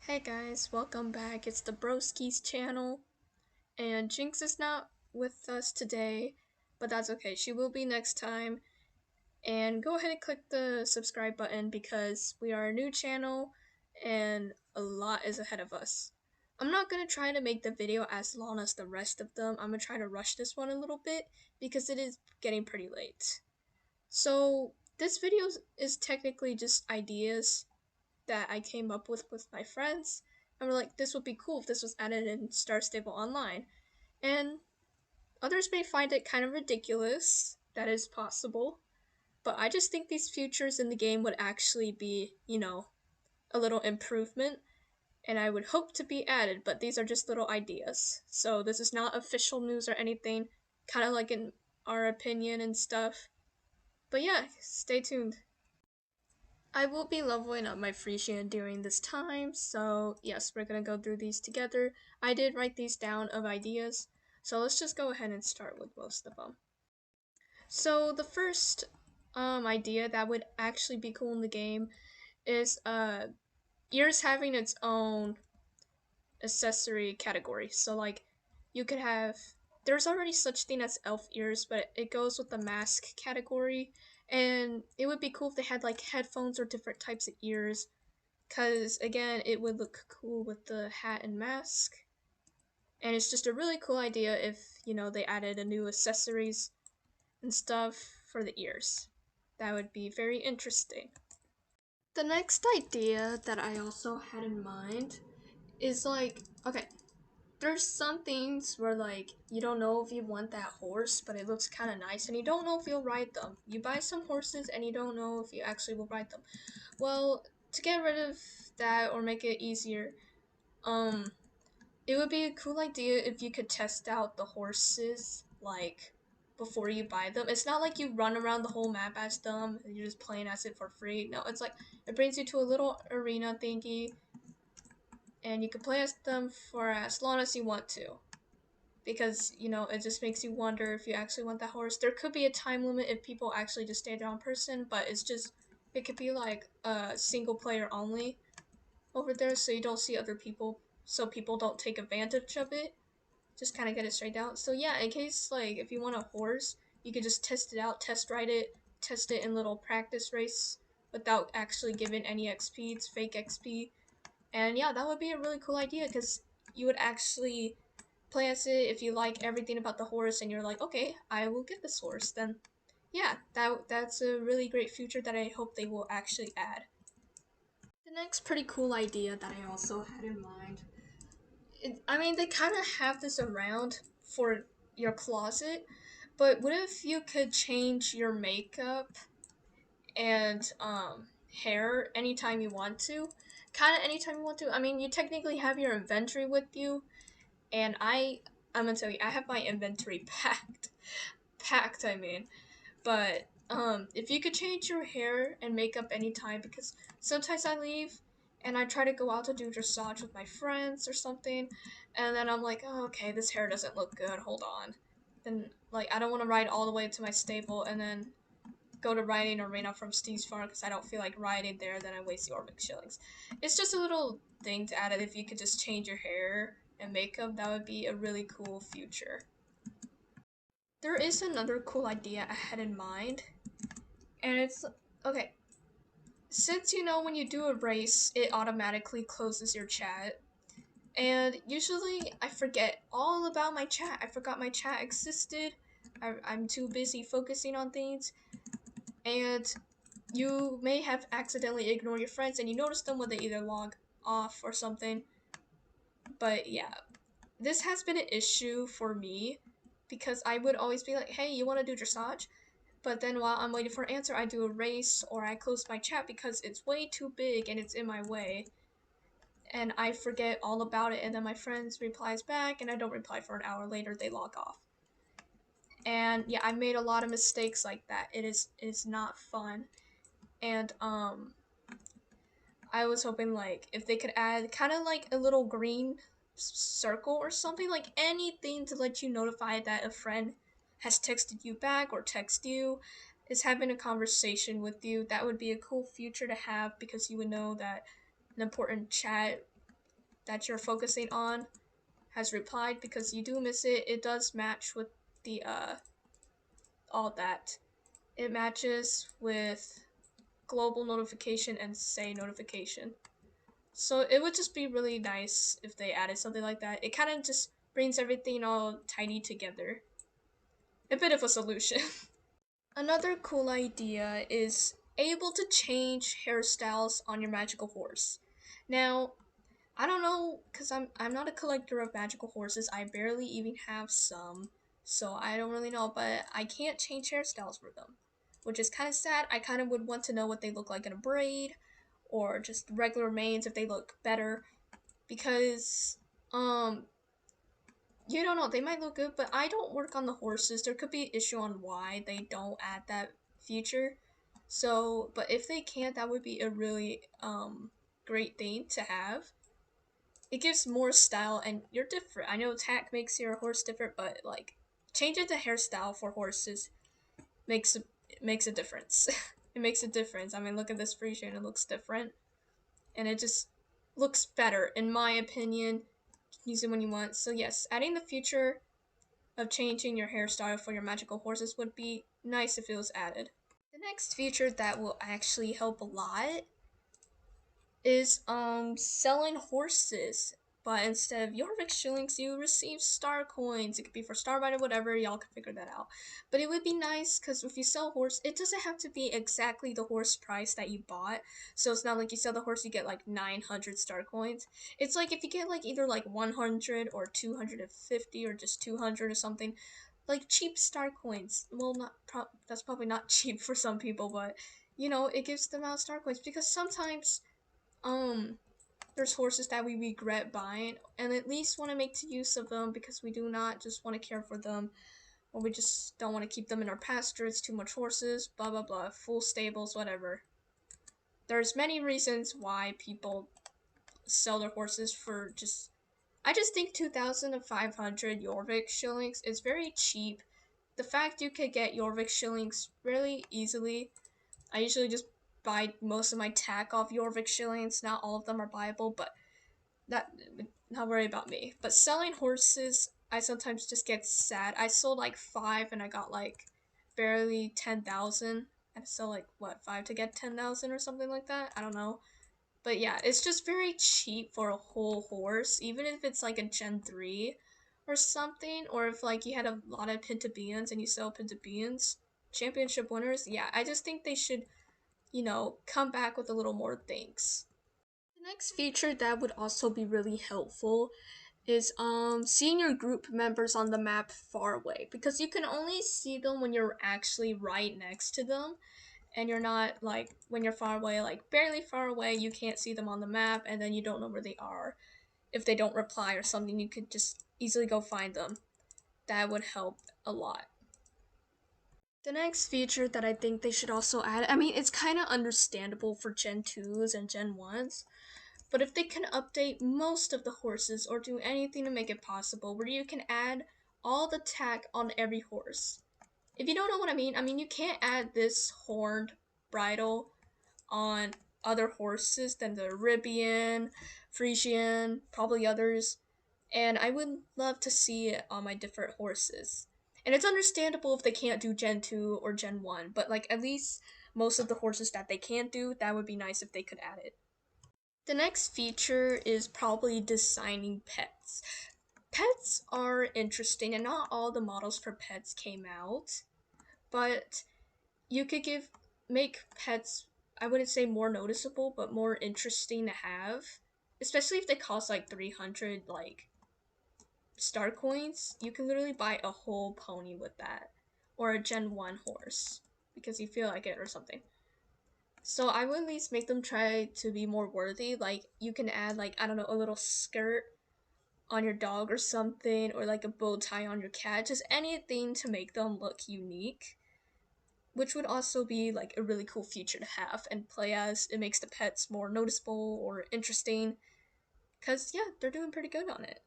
Hey guys, welcome back. It's the Broskis channel, and Jinx is not with us today, but that's okay. She will be next time. And go ahead and click the subscribe button because we are a new channel and a lot is ahead of us. I'm not going to try to make the video as long as the rest of them. I'm going to try to rush this one a little bit because it is getting pretty late. So, this video is technically just ideas that I came up with my friends. And we're like, this would be cool if this was added in Star Stable Online. And others may find it kind of ridiculous. That is possible. But I just think these features in the game would actually be, a little improvement. And I would hope to be added, but these are just little ideas. So this is not official news or anything. Kind of like in our opinion and stuff. But yeah, stay tuned. I will be leveling up my Frisian during this time, so yes, we're gonna go through these together. I did write these down of ideas, so let's just go ahead and start with most of them. So the first idea that would actually be cool in the game is ears having its own accessory category. So like you could have there's already such thing as elf ears, but it goes with the mask category. And it would be cool if they had like headphones or different types of ears, because again, it would look cool with the hat and mask. And it's just a really cool idea if, they added a new accessories and stuff for the ears. That would be very interesting. The next idea that I also had in mind is like, okay, there's some things where like you don't know if you want that horse, but it looks kind of nice and you don't know if you'll ride them. You buy some horses and you don't know if you actually will ride them. Well, to get rid of that or make it easier, um it would be a cool idea if you could test out the horses like before you buy them. It's not like you run around the whole map as them and you're just playing as it for free. No, it's like it brings you to a little arena thingy and you can play as them for as long as you want to, because it just makes you wonder if you actually want that horse. There could be a time limit if people actually just stay down person, but it could be like a single player only over there, so you don't see other people, so people don't take advantage of it. Just kind of get it straight out. So yeah, in case like if you want a horse, you could just test it out, test ride it, test it in little practice race without actually giving any XP. It's fake XP. And yeah, that would be a really cool idea because you would actually play as it if you like everything about the horse and you're like, okay, I will get this horse. Then yeah, that's a really great feature that I hope they will actually add. The next pretty cool idea that I also had in mind, I mean, they kind of have this around for your closet, but what if you could change your makeup and hair anytime you want to? Kind of anytime you want to. I mean, you technically have your inventory with you, and I'm gonna tell you, I have my inventory packed. I mean, but if you could change your hair and makeup anytime, because sometimes I leave and I try to go out to do dressage with my friends or something, and then I'm like, oh, okay, this hair doesn't look good. Hold on. Then like I don't want to ride all the way to my stable and then go to riding arena from Steve's farm because I don't feel like riding there. Then I waste the Orbic shillings. It's just a little thing to add it. If you could just change your hair and makeup, that would be a really cool future. There is another cool idea I had in mind, and it's okay. Since when you do a race, it automatically closes your chat. And usually I forget all about my chat. I forgot my chat existed. I'm too busy focusing on things. And you may have accidentally ignored your friends and you notice them when they either log off or something. But yeah, this has been an issue for me because I would always be like, hey, you want to do dressage? But then while I'm waiting for an answer, I do a race or I close my chat because it's way too big and it's in my way. And I forget all about it, and then my friends replies back and I don't reply for an hour later, they log off. And yeah, I made a lot of mistakes like that. It's not fun. And I was hoping like if they could add kind of like a little green circle or something, like anything to let you notify that a friend has texted you back or text you, is having a conversation with you. That would be a cool feature to have because you would know that an important chat that you're focusing on has replied, because you do miss it. It does match with the all that. It matches with global notification and say notification. So it would just be really nice if they added something like that. It kind of just brings everything all tidy together. A bit of a solution. Another cool idea is able to change hairstyles on your magical horse. Now, I don't know, because I'm not a collector of magical horses. I barely even have some, so I don't really know, but I can't change hairstyles for them, which is kind of sad. I kind of would want to know what they look like in a braid, or just regular manes if they look better, because you don't know, they might look good, but I don't work on the horses. There could be an issue on why they don't add that feature. So, but if they can't, that would be a really great thing to have. It gives more style, and you're different. I know tack makes your horse different, but like changing the hairstyle for horses makes a, makes a difference. It makes a difference. I mean, look at this Frisian, it looks different, and it just looks better in my opinion. Use it when you want. So yes, adding the feature of changing your hairstyle for your magical horses would be nice if it was added. The next feature that will actually help a lot is selling horses. But instead of Jorvik shillings, you receive star coins. It could be for Starbite or whatever, y'all can figure that out. But it would be nice, because if you sell a horse, it doesn't have to be exactly the horse price that you bought. So it's not like you sell the horse, you get like 900 star coins. It's like if you get like either like 100 or 250 or just 200 or something, like cheap star coins. Well, that's probably not cheap for some people, but you know, it gives them out star coins, because sometimes um there's horses that we regret buying and at least want to make use of them, because we do not just want to care for them, or we just don't want to keep them in our pasture. It's too much horses, blah blah blah, full stables, whatever. There's many reasons why people sell their horses for just, I just think 2,500 Jorvik shillings is very cheap. The fact you could get Jorvik shillings really easily. I usually just buy most of my tack off Jorvik shillings. Not all of them are buyable, but that, not worry about me. But selling horses, I sometimes just get sad. I sold like 5 and I got like barely 10,000. I sell like what, 5 to get 10,000 or something like that. I don't know. But yeah, it's just very cheap for a whole horse, even if it's like a Gen 3 or something, or if like you had a lot of Pintabeans and you sell Pintabeans, championship winners. Yeah, I just think they should, come back with a little more things. The next feature that would also be really helpful is seeing your group members on the map far away, because you can only see them when you're actually right next to them, and you're not like when you're far away, like barely far away, you can't see them on the map, and then you don't know where they are. If they don't reply or something, you could just easily go find them. That would help a lot. The next feature that I think they should also add, I mean, it's kind of understandable for Gen 2s and Gen 1s, but if they can update most of the horses or do anything to make it possible where you can add all the tack on every horse. If you don't know what I mean you can't add this horned bridle on other horses than the Arabian, Frisian, probably others, and I would love to see it on my different horses. And it's understandable if they can't do Gen 2 or Gen 1, but like at least most of the horses that they can't do, that would be nice if they could add it. The next feature is probably designing pets. Pets are interesting, and not all the models for pets came out, but you could make pets, I wouldn't say more noticeable, but more interesting to have, especially if they cost like 300 like star coins. You can literally buy a whole pony with that, or a Gen 1 horse because you feel like it or something. So I would at least make them try to be more worthy. Like you can add like, I don't know, a little skirt on your dog or something, or like a bow tie on your cat, just anything to make them look unique, which would also be like a really cool feature to have and play as. It makes the pets more noticeable or interesting, because yeah, they're doing pretty good on it.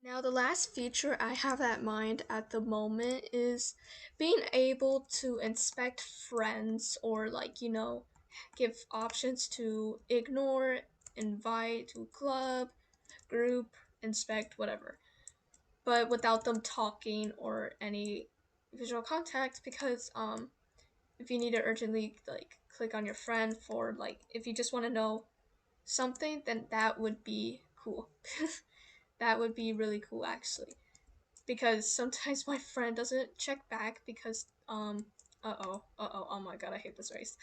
Now, the last feature I have at mind at the moment is being able to inspect friends, or like, give options to ignore, invite to club, group, inspect, whatever. But without them talking or any visual contact, because if you need to urgently like click on your friend for like if you just want to know something, then that would be cool. That would be really cool actually. Because sometimes my friend doesn't check back because oh my god, I hate this race.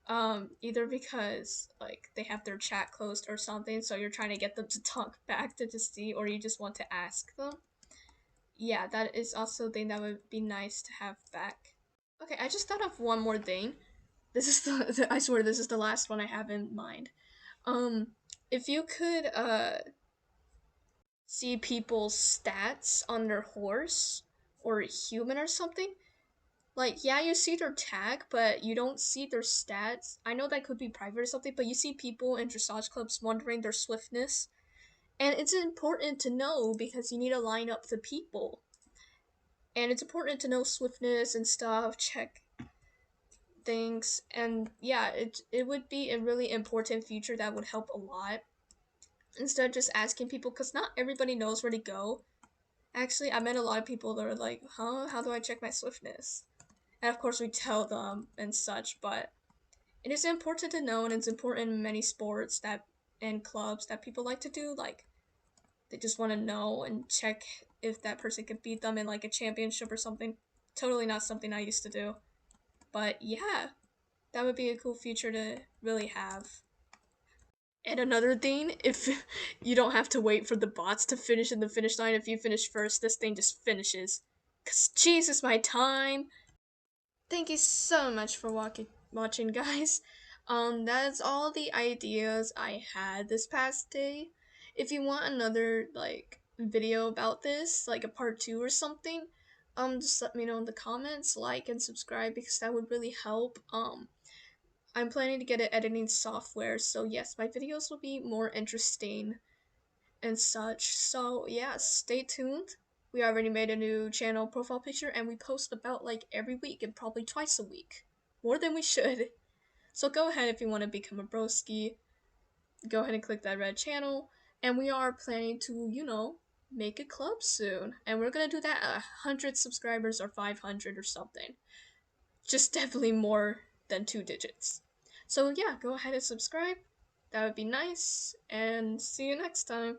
Either because like they have their chat closed or something, so you're trying to get them to talk back to just see, or you just want to ask them. Yeah, that is also a thing that would be nice to have back. Okay, I just thought of one more thing. This is I swear this is the last one I have in mind. Um, if you could see people's stats on their horse or human or something, like yeah, you see their tag, but you don't see their stats. I know that could be private or something, but you see people in dressage clubs wondering their swiftness, and it's important to know because you need to line up the people, and it's important to know swiftness and stuff. Check things, and yeah, it would be a really important feature that would help a lot instead of just asking people because not everybody knows where to go. Actually, I met a lot of people that are like, huh, how do I check my swiftness? And of course we tell them and such, but it is important to know, and it's important in many sports that and clubs that people like to do, like they just want to know and check if that person could beat them in like a championship or something. Totally not something I used to do, but yeah, that would be a cool feature to really have. And another thing, if you don't have to wait for the bots to finish in the finish line, if you finish first, this thing just finishes. Cause Jesus, my time. Thank you so much for watching, guys. That's all the ideas I had this past day. If you want another like video about this, like a part 2 or something, just let me know in the comments, like and subscribe because that would really help. I'm planning to get an editing software, so yes, my videos will be more interesting and such. So yeah, stay tuned. We already made a new channel profile picture and we post about like every week and probably twice a week. More than we should. So go ahead if you want to become a broski. Go ahead and click that red channel. And we are planning to, make a club soon. And we're gonna do that at 100 subscribers or 500 or something. Just definitely more than 2 digits. So yeah, go ahead and subscribe. That would be nice. And see you next time.